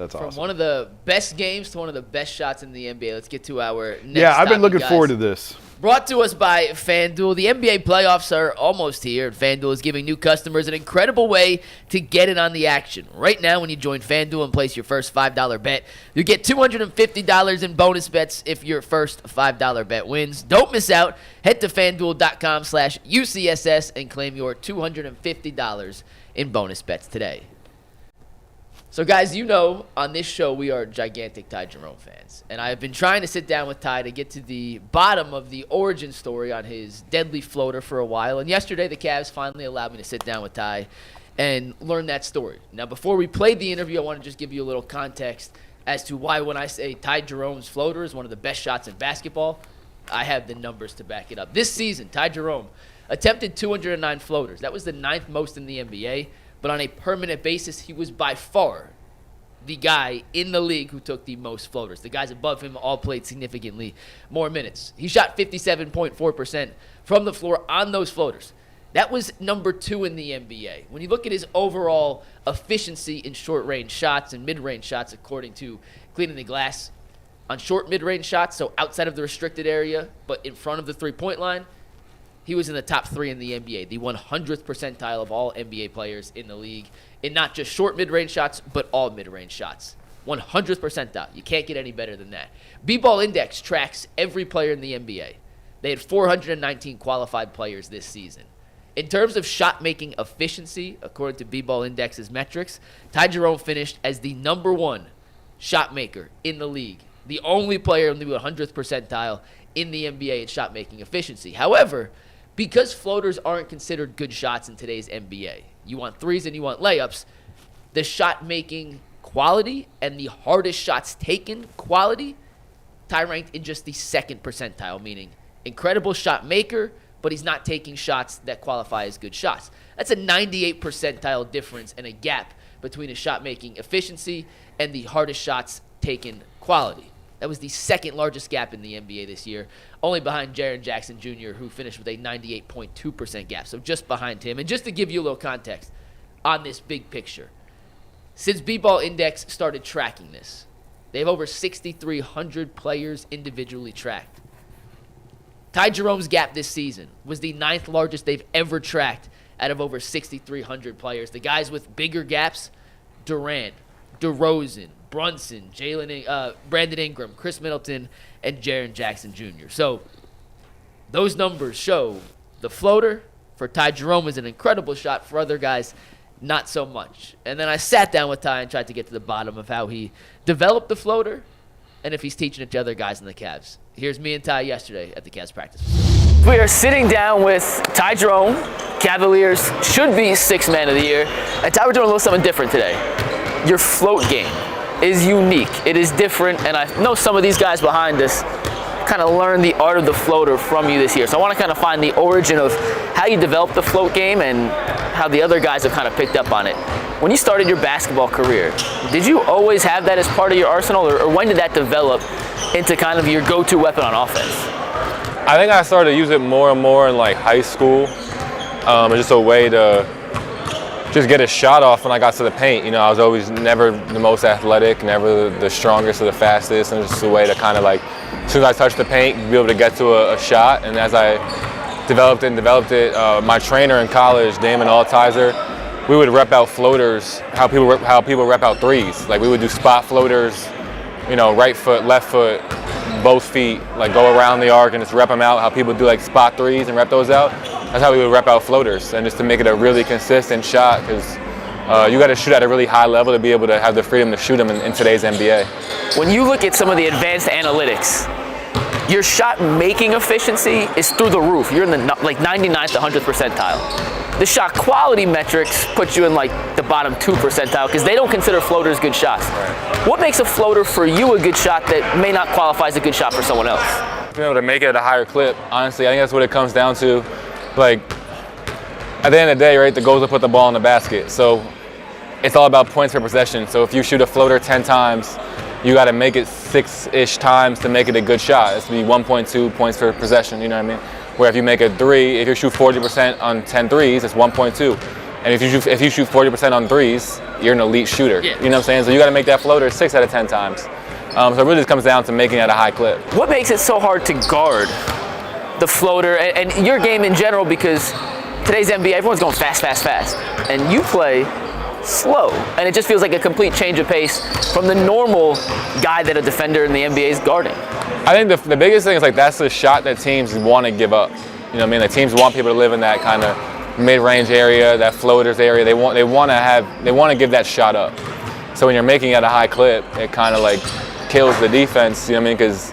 That's awesome. From one of the best games to one of the best shots in the NBA. Let's get to our next Yeah, I've been topic, looking forward to this. Brought to us by FanDuel. The NBA playoffs are almost here, and FanDuel is giving new customers an incredible way to get in on the action. Right now, when you join FanDuel and place your first $5 bet, you get $250 in bonus bets if your first $5 bet wins. Don't miss out. Head to FanDuel.com/UCSS and claim your $250 in bonus bets today. So, guys, you know, on this show, we are gigantic Ty Jerome fans. And I have been trying to sit down with Ty to get to the bottom of the origin story on his deadly floater for a while. And yesterday, the Cavs finally allowed me to sit down with Ty and learn that story. Now, before we played the interview, I want to just give you a little context as to why when I say Ty Jerome's floater is one of the best shots in basketball, I have the numbers to back it up. This season, Ty Jerome attempted 209 floaters. That was the 9th most in the NBA. But on a permanent basis, he was by far the guy in the league who took the most floaters. The guys above him all played significantly more minutes. He shot 57.4% from the floor on those floaters. That was number 2 in the NBA. When you look at his overall efficiency in short-range shots and mid-range shots, according to Cleaning the Glass, on short mid-range shots, so outside of the restricted area, but in front of the three-point line, he was in the top 3 in the NBA, the 100th percentile of all NBA players in the league, in not just short mid-range shots, but all mid-range shots. 100th percentile. You can't get any better than that. B-Ball Index tracks every player in the NBA. They had 419 qualified players this season. In terms of shot-making efficiency, according to B-Ball Index's metrics, Ty Jerome finished as the number 1 shot maker in the league, the only player in the 100th percentile in the NBA in shot-making efficiency. However, because floaters aren't considered good shots in today's NBA, you want threes and you want layups, the shot-making quality and the hardest shots taken quality, Ty ranked in just the 2nd percentile, meaning incredible shot maker, but he's not taking shots that qualify as good shots. That's a 98 percentile difference and a gap between his shot-making efficiency and the hardest shots taken quality. That was the 2nd largest gap in the NBA this year, only behind Jaren Jackson Jr., who finished with a 98.2% gap, so just behind him. And just to give you a little context on this big picture, since B-Ball Index started tracking this, they have over 6,300 players individually tracked. Ty Jerome's gap this season was the 9th largest they've ever tracked out of over 6,300 players. The guys with bigger gaps, Durant, DeRozan, Brunson, Brandon Ingram, Chris Middleton, and Jaren Jackson Jr. So those numbers show the floater for Ty Jerome is an incredible shot. For other guys, not so much. And then I sat down with Ty and tried to get to the bottom of how he developed the floater and if he's teaching it to other guys in the Cavs. Here's me and Ty yesterday at the Cavs practice. We are sitting down with Ty Jerome. Cavaliers should be 6th man of the year. And Ty, we're doing a little something different today. Your float game is unique. It is different, and I know some of these guys behind us kind of learned the art of the floater from you this year. So I want to kind of find the origin of how you developed the float game and how the other guys have kind of picked up on it. When you started your basketball career, did you always have that as part of your arsenal, or when did that develop into kind of your go-to weapon on offense? I think I started to use it more and more in like high school. It's just a way to just get a shot off when I got to the paint. You know, I was always never the most athletic, never the strongest or the fastest, and it's just a way to kind of like, as soon as I touched the paint, be able to get to a shot. And as I developed it, my trainer in college, Damon Altizer, we would rep out floaters, how people rep out threes. Like we would do spot floaters, you know, right foot, left foot, both feet, like go around the arc and just rep them out, how people do like spot threes and rep those out. That's how we would rep out floaters, and just to make it a really consistent shot, because you got to shoot at a really high level to be able to have the freedom to shoot them in today's NBA. When you look at some of the advanced analytics, your shot making efficiency is through the roof. You're in the like 99th to 100th percentile. The shot quality metrics put you in like the bottom 2 percentile because they don't consider floaters good shots. Right. What makes a floater for you a good shot that may not qualify as a good shot for someone else? Being able to make it at a higher clip, honestly, I think that's what it comes down to. Like, at the end of the day, right, the goal is to put the ball in the basket. So it's all about points per possession. So if you shoot a floater 10 times, you got to make it 6-ish times to make it a good shot. It's to be 1.2 points per possession, you know what I mean? Where if you make a 3, if you shoot 40% on 10 threes, it's 1.2. And if you shoot 40% on threes, you're an elite shooter. Yeah. You know what I'm saying? So you got to make that floater 6 out of 10 times. So it really just comes down to making it at a high clip. What makes it so hard to guard the floater and your game in general? Because today's NBA, everyone's going fast, fast, fast. And you play slow. And it just feels like a complete change of pace from the normal guy that a defender in the NBA is guarding. I think the biggest thing is like that's the shot that teams want to give up. You know what I mean? Like teams want people to live in that kind of mid-range area, that floaters area. They want to give that shot up. So when you're making it at a high clip, it kind of like kills the defense. You know what I mean? Because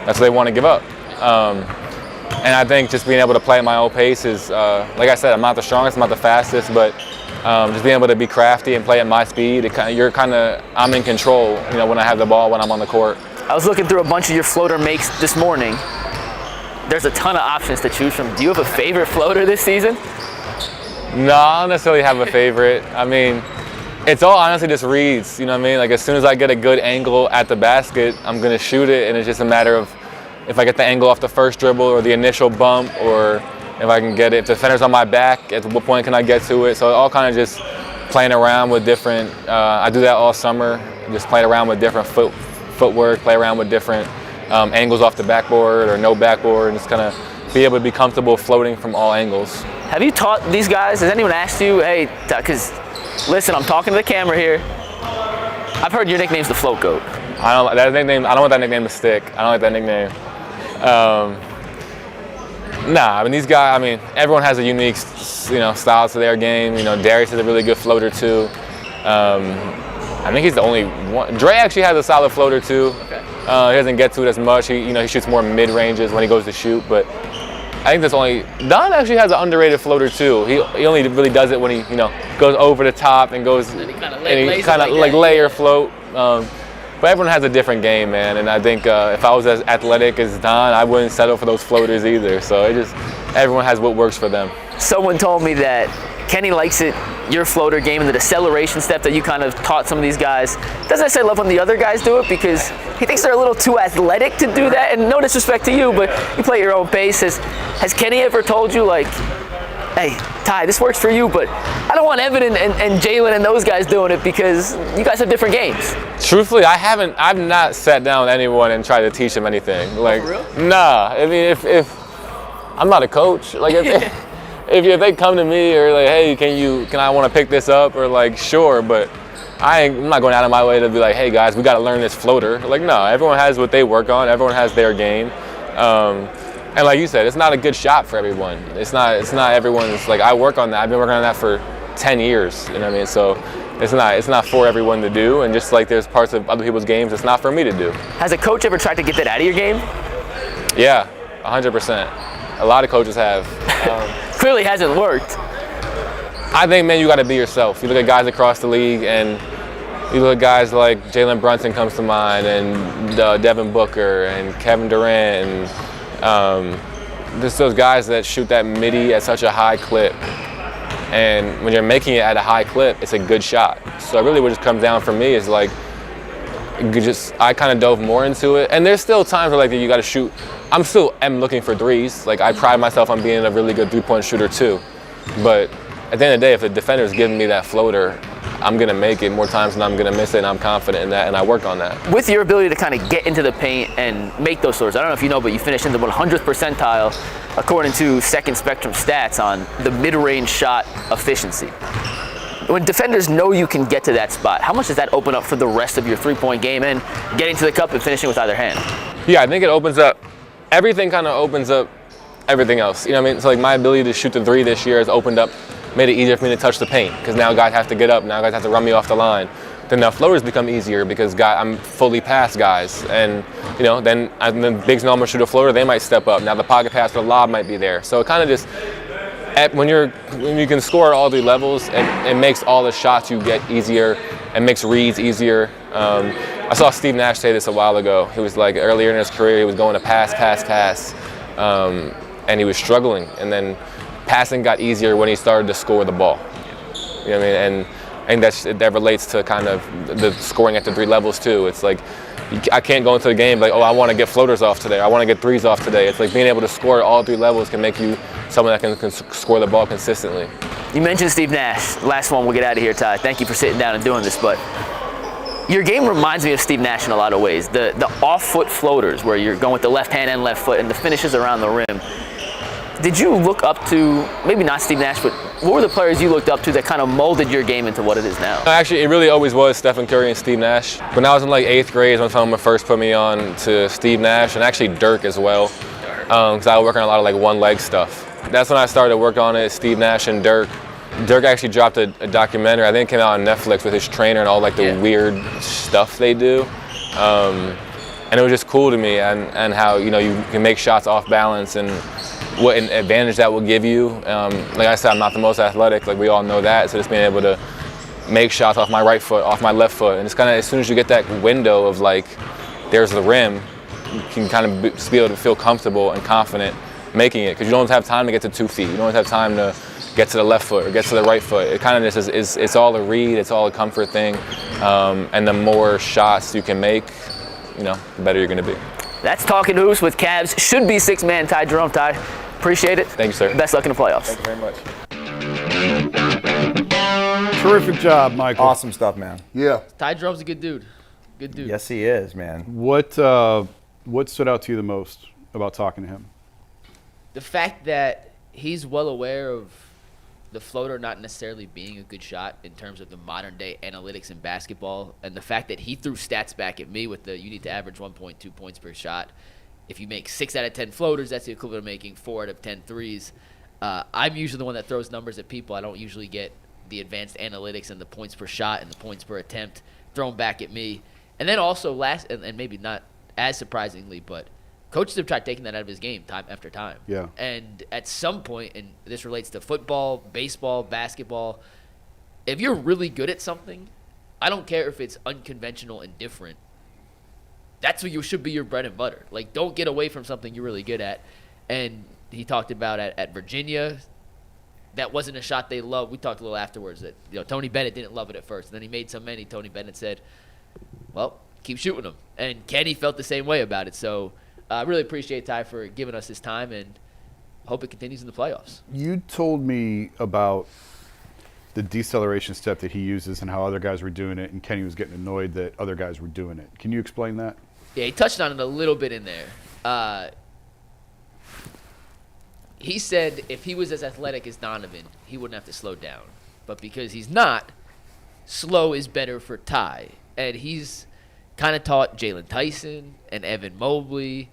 that's what they want to give up. And I think just being able to play at my own pace is, like I said, I'm not the strongest, I'm not the fastest, but just being able to be crafty and play at my speed, I'm in control. You know, when I have the ball, when I'm on the court. I was looking through a bunch of your floater makes this morning. There's a ton of options to choose from. Do you have a favorite floater this season? No, I don't necessarily have a favorite. I mean, it's all honestly just reads, you know what I mean? Like as soon as I get a good angle at the basket, I'm gonna shoot it, and it's just a matter of if I get the angle off the first dribble or the initial bump, or if I can get it, if the defender's on my back, at what point can I get to it? So all kind of just playing around with different, I do that all summer, just playing around with different footwork, play around with different angles off the backboard or no backboard, and just kind of be able to be comfortable floating from all angles. Have you taught these guys? Has anyone asked you, hey, because listen, I'm talking to the camera here. I've heard your nickname's the Float Goat. I don't want that nickname to stick. I don't like that nickname. Nah, I mean these guys. I mean everyone has a unique, style to their game. You know, Darius is a really good floater too. I think he's the only one. Dre actually has a solid floater too. Okay. He doesn't get to it as much. He shoots more mid ranges when he goes to shoot, but I think Don actually has an underrated floater too. He only really does it when he goes over the top and goes and he kind of like layer float. But everyone has a different game, man. And I think if I was as athletic as Don, I wouldn't settle for those floaters either. So everyone has what works for them. Someone told me that Kenny likes it, your floater game, and the deceleration step that you kind of taught some of these guys. Doesn't necessarily love when the other guys do it because he thinks they're a little too athletic to do that. And no disrespect to you, but you play at your own pace. Has Kenny ever told you, like, hey, Ty, this works for you, but I don't want Evan and Jalen and those guys doing it because you guys have different games? Truthfully, I've not sat down with anyone and tried to teach them anything. Like, for real? Nah. I mean, if I'm not a coach, like if they come to me or like, hey, can I want to pick this up, or like, sure, but I'm not going out of my way to be like, hey guys, we got to learn this floater. Like, no, everyone has what they work on. Everyone has their game. And like you said, it's not a good shot for everyone. It's not everyone's, like, I work on that. I've been working on that for 10 years, you know what I mean? So it's not for everyone to do, and just like there's parts of other people's games it's not for me to do. Has a coach ever tried to get that out of your game? Yeah, 100%. A lot of coaches have. Clearly hasn't worked. I think, man, you got to be yourself. You look at guys across the league, and you look at guys like Jalen Brunson comes to mind, and Devin Booker, and Kevin Durant, and just those guys that shoot that midi at such a high clip. And when you're making it at a high clip, it's a good shot. So really what just comes down for me is like, I kind of dove more into it. And there's still times where like you got to shoot. I'm still looking for threes. Like I pride myself on being a really good three-point shooter too. But at the end of the day, if the defender is giving me that floater, I'm going to make it more times than I'm going to miss it, and I'm confident in that, and I work on that. With your ability to kind of get into the paint and make those floaters, I don't know if you know, but you finished in the 100th percentile according to Second Spectrum stats on the mid-range shot efficiency. When defenders know you can get to that spot, how much does that open up for the rest of your three-point game and getting to the cup and finishing with either hand? Yeah, I think it opens up, everything kind of opens up everything else. You know what I mean? So like my ability to shoot the three this year has opened up, made it easier for me to touch the paint, because now guys have to get up, now guys have to run me off the line. Then the floaters become easier because I'm fully past guys, and then the bigs know I'm gonna shoot a floater, they might step up. Now the pocket pass for the lob might be there. So it kind of just, when you can score at all three levels, it makes all the shots you get easier, and makes reads easier. I saw Steve Nash say this a while ago. He was like, earlier in his career, he was going to pass, and he was struggling, and then passing got easier when he started to score the ball. You know what I mean? And And that relates to kind of the scoring at the 3 levels too. It's like I can't go into the game like, oh, I want to get floaters off today. I want to get threes off today. It's like being able to score at all 3 levels can make you someone that can score the ball consistently. You mentioned Steve Nash. Last one, we'll get out of here, Ty. Thank you for sitting down and doing this. But your game reminds me of Steve Nash in a lot of ways. The off-foot floaters where you're going with the left hand and left foot and the finishes around the rim. Did you look up to, maybe not Steve Nash, but what were the players you looked up to that kind of molded your game into what it is now? Actually, it really always was Stephen Curry and Steve Nash. When I was in like 8th grade, when someone first put me on to Steve Nash, and actually Dirk as well, because I was working on a lot of like one-leg stuff. That's when I started to work on it, Steve Nash and Dirk. Dirk actually dropped a documentary, I think it came out on Netflix with his trainer and all like the weird stuff they do. And it was just cool to me and how, you can make shots off balance and what an advantage that will give you. Like I said, I'm not the most athletic, like we all know that, so just being able to make shots off my right foot, off my left foot, and it's kind of, as soon as you get that window of like, there's the rim, you can kind of be able to feel comfortable and confident making it, because you don't have time to get to 2 feet, you don't have time to get to the left foot or get to the right foot. It kind of just is it's all a read, it's all a comfort thing, and the more shots you can make, the better you're going to be. That's Talking Hoops with Cavs should-be 6-man Ty Jerome. Ty, appreciate it. Thank you, sir. Best luck in the playoffs. Thank you very much. Terrific job, Michael. Awesome stuff, man. Yeah. Ty Jerome's a good dude. Good dude. Yes, he is, man. What stood out to you the most about talking to him? The fact that he's well aware of the floater not necessarily being a good shot in terms of the modern day analytics in basketball, and the fact that he threw stats back at me with you need to average 1.2 points per shot. If you make 6 out of 10 floaters, that's the equivalent of making 4 out of 10 threes. I'm usually the one that throws numbers at people. I don't usually get the advanced analytics and the points per shot and the points per attempt thrown back at me. And then also and maybe not as surprisingly, but coaches have tried taking that out of his game time after time. Yeah. And at some point, and this relates to football, baseball, basketball, if you're really good at something, I don't care if it's unconventional and different, that's what should be your bread and butter. Like, don't get away from something you're really good at. And he talked about at Virginia, that wasn't a shot they loved. We talked a little afterwards that Tony Bennett didn't love it at first. And then he made so many, Tony Bennett said, well, keep shooting them. And Kenny felt the same way about it. So I really appreciate Ty for giving us his time and hope it continues in the playoffs. You told me about the deceleration step that he uses and how other guys were doing it, and Kenny was getting annoyed that other guys were doing it. Can you explain that? Yeah, he touched on it a little bit in there. He said if he was as athletic as Donovan, he wouldn't have to slow down. But because he's not, slow is better for Ty. And he's kind of taught Jalen Tyson and Evan Mobley.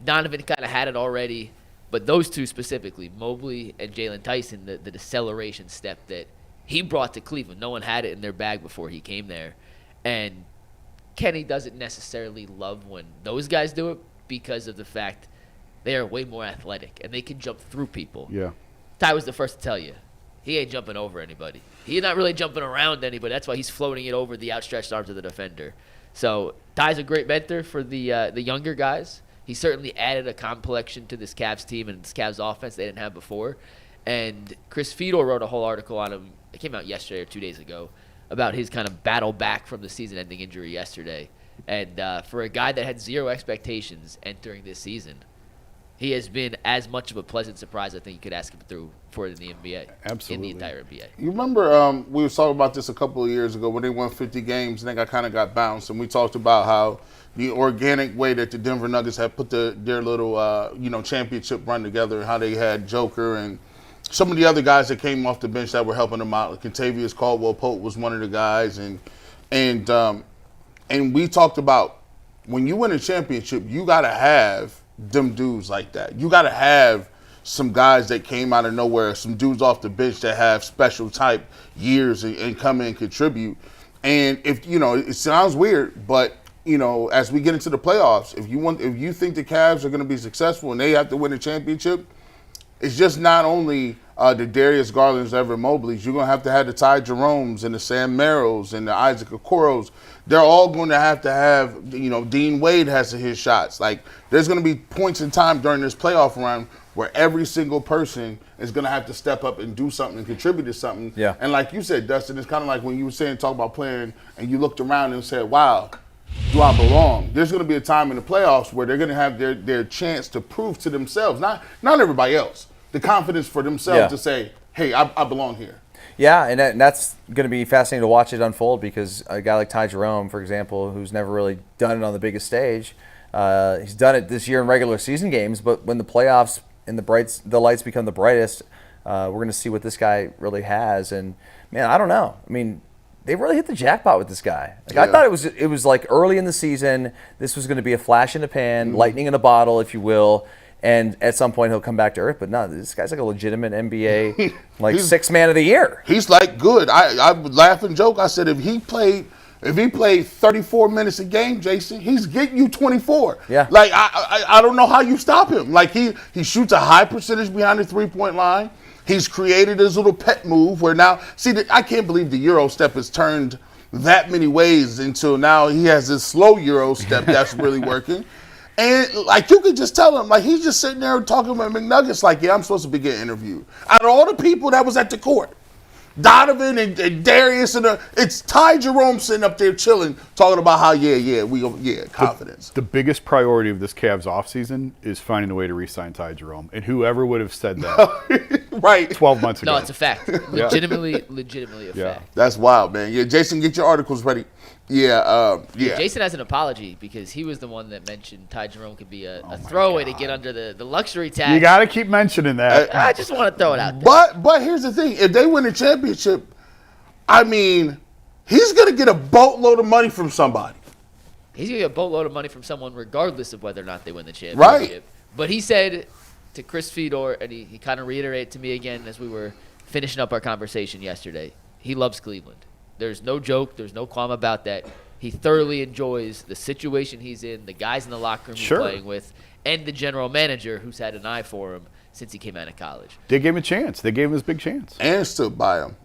Donovan kind of had it already, but those two specifically, Mobley and Jalen Tyson, the deceleration step that he brought to Cleveland. No one had it in their bag before he came there. And Kenny doesn't necessarily love when those guys do it because of the fact they are way more athletic and they can jump through people. Yeah. Ty was the first to tell you, he ain't jumping over anybody. He's not really jumping around anybody. That's why he's floating it over the outstretched arms of the defender. So Ty's a great mentor for the younger guys. He certainly added a complexion to this Cavs team and this Cavs offense they didn't have before. And Chris Fedor wrote a whole article on him. It came out yesterday or 2 days ago about his kind of battle back from the season-ending injury yesterday. And for a guy that had zero expectations entering this season, he has been as much of a pleasant surprise I think you could ask him for in the NBA. Absolutely. In the entire NBA. You remember we were talking about this a couple of years ago when they won 50 games and they kind of got bounced, and we talked about how the organic way that the Denver Nuggets had put their little championship run together, and how they had Joker and some of the other guys that came off the bench that were helping them out. Like Contavious Caldwell-Pope was one of the guys, and we talked about when you win a championship, you got to have them dudes like that. You got to have some guys that came out of nowhere, some dudes off the bench that have special type years and come in and contribute. And if it sounds weird, but as we get into the playoffs, if you think the Cavs are going to be successful and they have to win a championship, it's just not only the Darius Garlands, Everett Mobleys. You're going to have the Ty Jeromes and the Sam Merrills and the Isaac Okoros. They're all going to have, Dean Wade has to hit shots. Like, there's going to be points in time during this playoff run where every single person is going to have to step up and do something and contribute to something. Yeah. And like you said, Dustin, it's kind of like when you were talk about playing and you looked around and said, wow, do I belong? There's going to be a time in the playoffs where they're going to have their chance to prove to themselves, not everybody else, the confidence for themselves to say, hey, I belong here. Yeah, and that's going to be fascinating to watch it unfold because a guy like Ty Jerome, for example, who's never really done it on the biggest stage, he's done it this year in regular season games, but when the playoffs and the lights become the brightest, we're going to see what this guy really has. And, man, I don't know. I mean, they really hit the jackpot with this guy. Like, I thought it was like early in the season, this was going to be a flash in the pan, lightning in a bottle, if you will. And at some point he'll come back to earth. But no, this guy's like a legitimate NBA, like sixth man of the year. He's like good. I would laugh and joke. I said if he played 34 minutes a game, Jason, he's getting you 24. Yeah. Like I don't know how you stop him. Like he shoots a high percentage behind the 3-point line. He's created his little pet move where now, I can't believe the Euro step has turned that many ways until now he has this slow Euro step that's really working. And, like, you could just tell him, like, he's just sitting there talking about McNuggets like, yeah, I'm supposed to be getting interviewed. Out of all the people that was at the court, Donovan and Darius, it's Ty Jerome sitting up there chilling, talking about how, confidence. The biggest priority of this Cavs offseason is finding a way to re-sign Ty Jerome. And whoever would have said that right 12 months ago. No, it's a fact. Legitimately a fact. That's wild, man. Yeah, Jason, get your articles ready. Yeah. Jason has an apology because he was the one that mentioned Ty Jerome could be a throwaway to get under the luxury tax. You got to keep mentioning that. I just want to throw it out there. But here's the thing. If they win the championship, I mean, he's going to get a boatload of money from somebody. He's going to get a boatload of money from someone regardless of whether or not they win the championship. Right. But he said to Chris Fedor, and he kind of reiterated to me again as we were finishing up our conversation yesterday, he loves Cleveland. There's no joke. There's no qualm about that. He thoroughly enjoys the situation he's in, the guys in the locker room he's playing with, and the general manager who's had an eye for him since he came out of college. They gave him a chance. They gave him his big chance. And stood by him.